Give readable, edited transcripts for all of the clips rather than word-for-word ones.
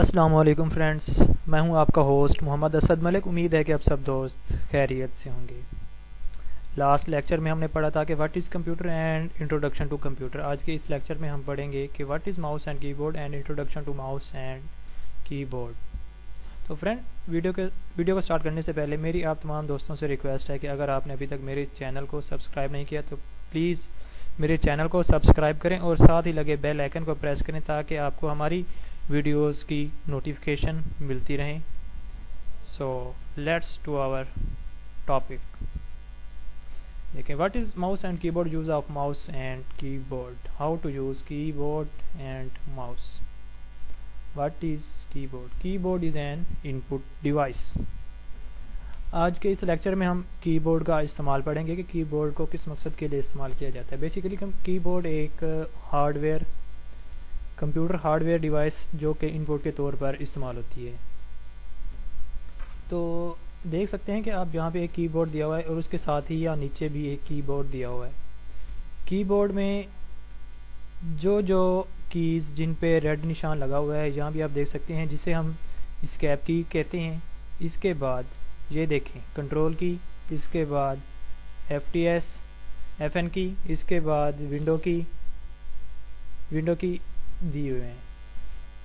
السلام علیکم فرینڈس، میں ہوں آپ کا ہوسٹ محمد اسد ملک۔ امید ہے کہ آپ سب دوست خیریت سے ہوں گے۔ لاسٹ لیکچر میں ہم نے پڑھا تھا کہ what is computer and introduction to computer. آج کے اس لیکچر میں ہم پڑھیں گے کہ what is mouse and keyboard and introduction to mouse and keyboard. تو فرینڈ، ویڈیو کو سٹارٹ کرنے سے پہلے میری آپ تمام دوستوں سے ریکویسٹ ہے کہ اگر آپ نے ابھی تک میرے چینل کو سبسکرائب نہیں کیا تو پلیز میرے چینل کو سبسکرائب کریں اور ساتھ ہی لگے بیل آئیکن کو پریس کریں تاکہ آپ کو ہماری ویڈیوز کی نوٹیفیکیشن ملتی رہیں۔ So let's to our topic. دیکھیں، what is mouse and keyboard, use of mouse and keyboard, how to use keyboard and mouse. What is keyboard? Keyboard is an input device. آج کے اس lecture میں ہم کی board کا استعمال پڑھیں گے کہ کی بورڈ کو کس مقصد کے لیے استعمال کیا جاتا ہے۔ بیسیکلی کی بورڈ ایک کمپیوٹر ہارڈ ویئر ڈیوائس جو کہ ان پٹ کے طور پر استعمال ہوتی ہے۔ تو دیکھ سکتے ہیں کہ آپ یہاں پہ ایک کی بورڈ دیا ہوا ہے اور اس کے ساتھ ہی یا نیچے بھی ایک کی بورڈ دیا ہوا ہے۔ کی بورڈ میں جو کیز جن پہ ریڈ نشان لگا ہوا ہے یہاں بھی آپ دیکھ سکتے ہیں، جسے ہم اسکیپ کی کہتے ہیں۔ اس کے بعد یہ دیکھیں کنٹرول کی، اس کے بعد F T S, F N key, اس کے بعد ونڈو کی دیے ہوئے ہیں۔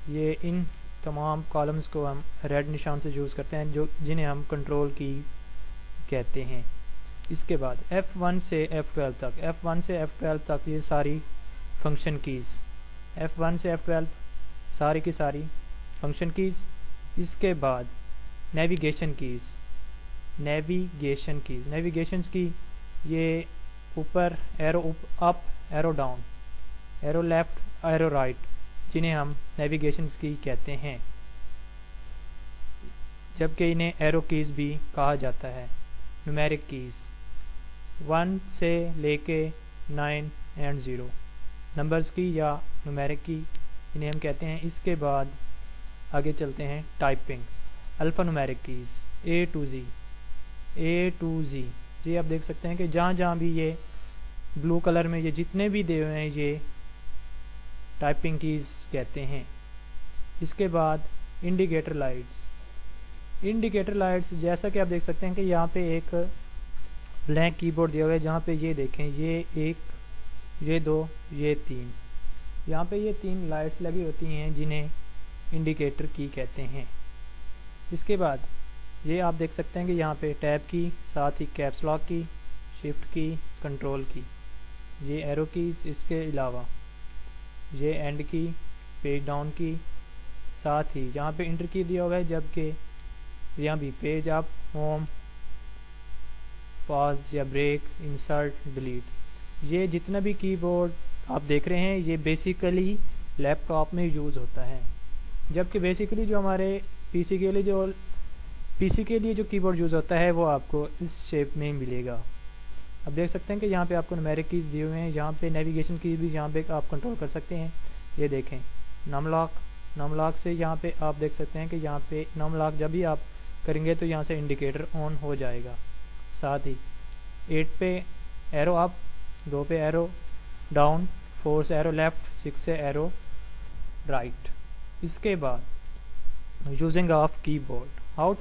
یہ ان تمام کالمز کو ہم ریڈ نشان سے یوز کرتے ہیں جنہیں ہم کنٹرول کی کہتے ہیں۔ اس کے بعد F1 سے F12 تک، F1 سے F12 تک یہ ساری فنکشن کیز، F1 سے F12 ساری کی ساری فنکشن کیز۔ اس کے بعد نیویگیشن کیز کی یہ اوپر arrow up, arrow down, arrow left, arrow right, جنہیں ہم نیویگیشن کی کہتے ہیں، جبکہ انہیں ایرو کیز بھی کہا جاتا ہے۔ نیومیرک کیز 1 سے لے کے 9 اینڈ 0، نمبرز کی یا نیومیرک کی انہیں ہم کہتے ہیں۔ اس کے بعد آگے چلتے ہیں typing, alphanumeric keys A to Z۔ یہ آپ دیکھ سکتے ہیں کہ جہاں بھی یہ بلو کلر میں یہ جتنے بھی دے ہوئے ہیں یہ ٹائپنگ کیز کہتے ہیں۔ اس کے بعد انڈیکیٹر لائٹس، جیسا کہ آپ دیکھ سکتے ہیں کہ یہاں پہ ایک بلینک کی بورڈ دیا ہوا ہے، جہاں پہ یہ دیکھیں یہ 1، یہ 2، یہ 3، یہاں پہ یہ 3 لائٹس لگی ہوتی ہیں جنہیں انڈیکیٹر کی کہتے ہیں۔ اس کے بعد یہ آپ دیکھ سکتے ہیں کہ یہاں پہ ٹیب کی، ساتھ ہی کیپس لاک کی، شفٹ کی، کنٹرول کی، یہ ایرو کیز۔ اس کے علاوہ یہ اینڈ کی، پیج ڈاؤن کی، ساتھ ہی یہاں پہ انٹر کی دیا ہوا ہے، جبکہ یہاں بھی پیج اپ، ہوم، پاز یا بریک، انسرٹ، ڈیلیٹ۔ یہ جتنا بھی کی بورڈ آپ دیکھ رہے ہیں یہ بیسیکلی لیپ ٹاپ میں یوز ہوتا ہے، جبکہ بیسیکلی جو ہمارے پی سی کے لیے جو کی بورڈ یوز ہوتا ہے وہ آپ کو اس شیپ میں ملے گا۔ اب دیکھ سکتے ہیں کہ یہاں پہ آپ کو نیومیرک کیز دیے ہوئے ہیں، یہاں پہ نیویگیشن کی بھی یہاں پہ آپ کنٹرول کر سکتے ہیں۔ یہ دیکھیں نم لاک سے یہاں پہ آپ دیکھ سکتے ہیں کہ یہاں پہ نم لاک جب بھی آپ کریں گے تو یہاں سے انڈیکیٹر آن ہو جائے گا۔ ساتھ ہی 8 پہ ایرو اپ، 2 پہ ایرو ڈاؤن، 4 سے ایرو لیفٹ، 6 سے ایرو رائٹ۔ اس کے بعد یوزنگ آف کی بورڈ، ہاؤ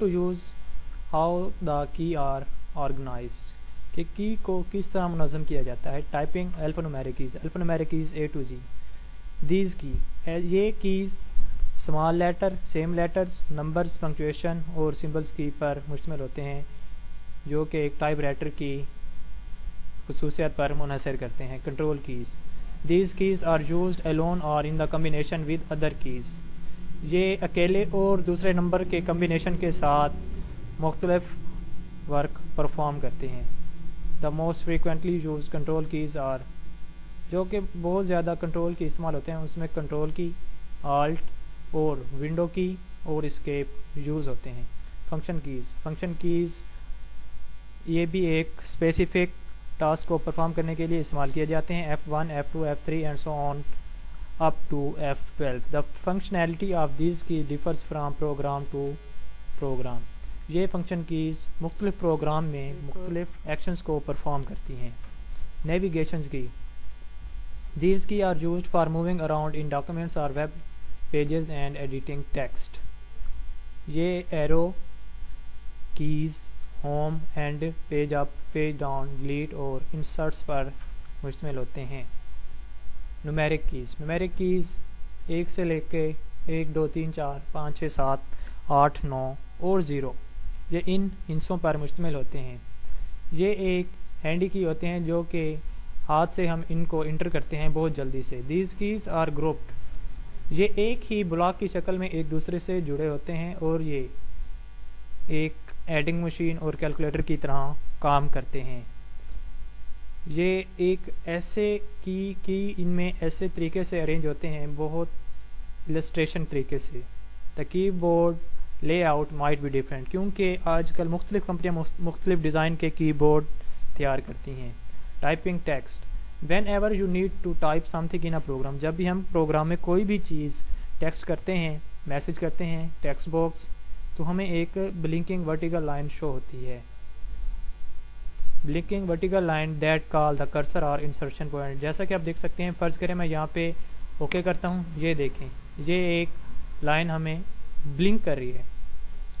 دا کی آر آرگنائزڈ، کہ کی کو کس طرح منظم کیا جاتا ہے۔ Typing, alphanumeric keys A to Z۔ These key, یہ keys small letter, same letters, numbers, punctuation اور سمبلز کی پر مشتمل ہوتے ہیں، جو کہ ایک ٹائپ رائٹر کی خصوصیت پر منحصر کرتے ہیں۔ Control keys, these keys are used alone اور in the combination with other keys۔ یہ اکیلے اور دوسرے نمبر کے کمبینیشن کے ساتھ مختلف ورک پرفارم کرتے ہیں۔ The most frequently used control keys are, جو کہ بہت زیادہ کنٹرول کی استعمال ہوتے ہیں، اس میں کنٹرول کی، آلٹ اور ونڈو کی اور اسکیپ یوز ہوتے ہیں۔ فنکشن کیز یہ بھی ایک اسپیسیفک ٹاسک کو پرفارم کرنے کے لیے استعمال کیے جاتے ہیں۔ F1، F2، F3 and so on up to F12۔ The functionality of these keys differs from program to program۔ یہ فنکشن کیز مختلف پروگرام میں مختلف ایکشنز کو پرفارم کرتی ہیں۔ نیویگیشنز کی، these keys are used for moving around in documents or web pages and editing text. یہ arrow keys home end page up page down delete اور انسرٹس پر مشتمل ہوتے ہیں. نومیرک کیز 1 سے لے کے 1 2 3 4 5 6 7 8 9 اور 0 یہ ان ہنسوں پر مشتمل ہوتے ہیں. یہ ایک ہینڈی کی ہوتے ہیں جو کہ ہاتھ سے ہم ان کو انٹر کرتے ہیں بہت جلدی سے. These keys are grouped. یہ ایک ہی بلاک کی شکل میں ایک دوسرے سے جڑے ہوتے ہیں اور یہ ایک ایڈنگ مشین اور کیلکولیٹر کی طرح کام کرتے ہیں. یہ ایک ایسے کی ان میں ایسے طریقے سے ارینج ہوتے ہیں بہت السٹریشن طریقے سے. دا کی board lay out might be different کیونکہ آج کل مختلف کمپنیاں مختلف ڈیزائن کے کی بورڈ تیار کرتی ہیں. Typing text. Whenever you need to type something in a program. جب بھی ہم پروگرام میں کوئی بھی چیز ٹیکسٹ کرتے ہیں میسج کرتے ہیں ٹیکسٹ باکس تو ہمیں ایک بلنکنگ ورٹیکل لائن شو ہوتی ہے. Blinking vertical line that call the cursor اور انسرشن پوائنٹ. جیسا کہ آپ دیکھ سکتے ہیں فرض کریں میں یہاں پہ اوکے کرتا ہوں. یہ دیکھیں یہ ایک لائن ہمیں بلنک کر رہی ہے.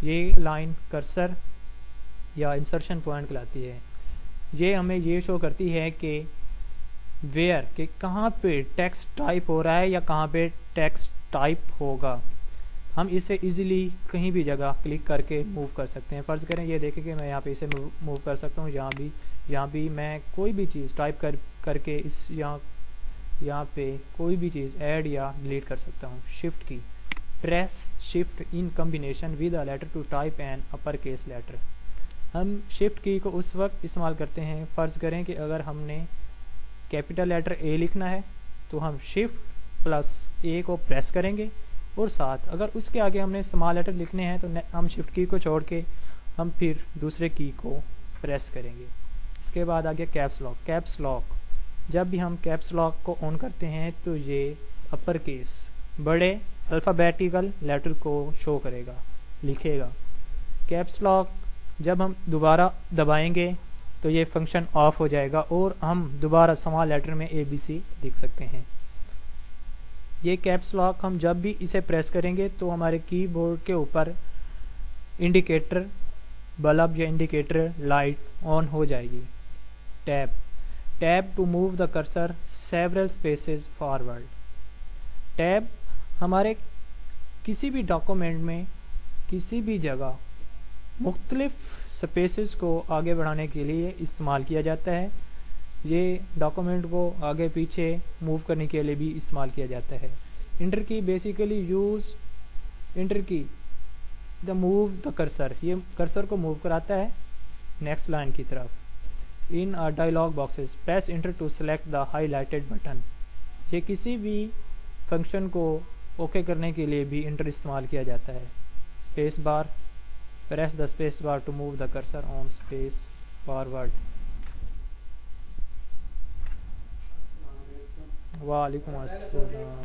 یہ لائن کرسر یا انسرشن پوائنٹ کہلاتی ہے. یہ ہمیں یہ شو کرتی ہے کہ ویئر کہ کہاں پہ ٹیکسٹ ٹائپ ہو رہا ہے یا کہاں پہ ٹیکسٹ ٹائپ ہوگا. ہم اسے ایزیلی کہیں بھی جگہ کلک کر کے موو کر سکتے ہیں. فرض کریں یہ دیکھیں کہ میں یہاں پہ اسے موو کر سکتا ہوں. یہاں بھی میں کوئی بھی چیز ٹائپ کر کے اس یہاں پہ کوئی بھی چیز ایڈ یا ڈیلیٹ کر سکتا ہوں. Shift key. Press shift in combination with a letter to type an upper case letter. ہم شفٹ کی کو اس وقت استعمال کرتے ہیں فرض کریں کہ اگر ہم نے کیپٹل لیٹر اے لکھنا ہے تو ہم شفٹ پلس اے کو پریس کریں گے اور ساتھ اگر اس کے آگے ہم نے اسمال لیٹر لکھنے ہیں تو ہم شفٹ کی کو چھوڑ کے ہم پھر دوسرے کی کو پریس کریں گے. اس کے بعد آگے کیپس لاک. کیپس لاک جب بھی ہم کیپس لاک کو آن کرتے ہیں تو یہ اپر کیس بڑے الفابیٹیکل لیٹر کو شو کرے گا لکھے گا. کیپس لاک جب ہم دوبارہ دبائیں گے تو یہ فنکشن آف ہو جائے گا اور ہم دوبارہ اسمال لیٹر میں ABC لکھ سکتے ہیں. یہ کیپس لاک ہم جب بھی اسے پریس کریں گے تو ہمارے کی بورڈ کے اوپر انڈیکیٹر بلب یا انڈیکیٹر لائٹ آن ہو جائے گی. Tab to move the cursor several spaces forward. Tab ہمارے کسی بھی ڈاکومنٹ میں کسی بھی جگہ مختلف سپیسز کو آگے بڑھانے کے لیے استعمال کیا جاتا ہے. یہ ڈاکومنٹ کو آگے پیچھے موو کرنے کے لیے بھی استعمال کیا جاتا ہے. انٹر کی basically use enter key the move the cursor. یہ کرسر کو موو کراتا ہے نیکسٹ لائن کی طرف. In dialog boxes press enter to select the highlighted button. یہ کسی بھی فنکشن کو اوکے کرنے کے لیے بھی انٹر استعمال کیا جاتا ہے. Space bar press the space bar to move the cursor on space forward. وعلیکم السلام.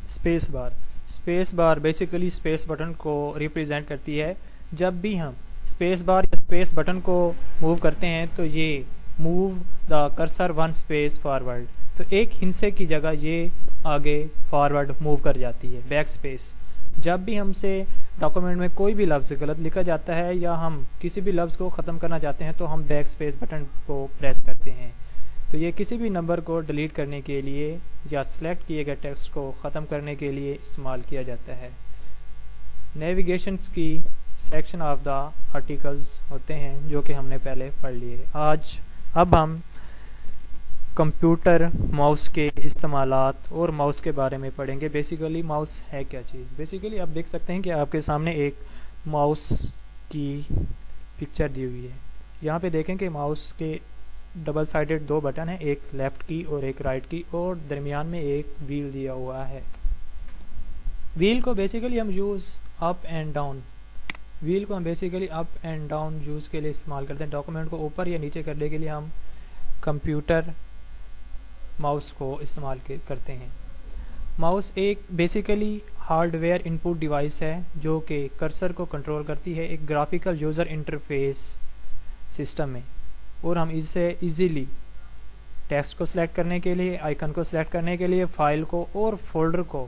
اسپیس بار بیسیکلی اسپیس بٹن کو ریپرزینٹ کرتی ہے. جب بھی ہم اسپیس بار یا اسپیس بٹن کو موو کرتے ہیں تو یہ move the cursor one space forward. تو ایک ہنسے کی جگہ یہ آگے فارورڈ موو کر جاتی ہے. بیک اسپیس جب بھی ہم سے ڈاکومنٹ میں کوئی بھی لفظ غلط لکھا جاتا ہے یا ہم کسی بھی لفظ کو ختم کرنا چاہتے ہیں تو ہم بیک اسپیس بٹن کو پریس کرتے ہیں. تو یہ کسی بھی نمبر کو ڈیلیٹ کرنے کے لیے یا سلیکٹ کیے گئے ٹیکسٹ کو ختم کرنے کے لیے استعمال کیا جاتا ہے. نیویگیشنز کی سیکشن آف دا آرٹیکلز ہوتے ہیں جو کہ ہم نے پہلے پڑھ لیے. اب ہم کمپیوٹر ماؤس کے استعمالات اور ماؤس کے بارے میں پڑھیں گے. بیسیکلی ماؤس ہے کیا چیز. بیسیکلی آپ دیکھ سکتے ہیں کہ آپ کے سامنے ایک ماؤس کی پکچر دی ہوئی ہے. یہاں پہ دیکھیں کہ ماؤس کے ڈبل سائیڈڈ 2 بٹن ہیں, ایک لیفٹ کی اور ایک رائٹ کی, اور درمیان میں ایک ویل دیا ہوا ہے. ویل کو بیسیکلی ہم use up and down use کے لیے استعمال کرتے ہیں. ڈاکومنٹ کو اوپر یا نیچے کرنے کے لیے ہم کمپیوٹر ماؤس کو استعمال کرتے ہیں. ماؤس ایک basically hard where in put device ہے جو کہ کرسر کو کنٹرول کرتی ہے ایک گرافیکل یوزر انٹرفیس سسٹم میں, اور ہم اس سے ایزیلی ٹیکسٹ کو سلیکٹ کرنے کے لیے, آئیکن کو سلیکٹ کرنے کے لیے, فائل کو اور فولڈر کو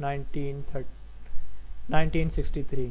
1963।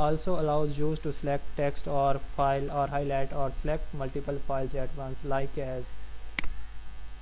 also allows use to select text or file or highlight or select multiple files at once like as,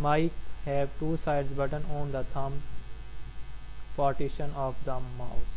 mic have 2 sides button on the thumb partition of the mouse.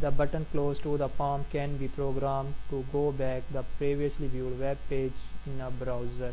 the button close to the palm can be programmed to go back the previously viewed web page in a browser.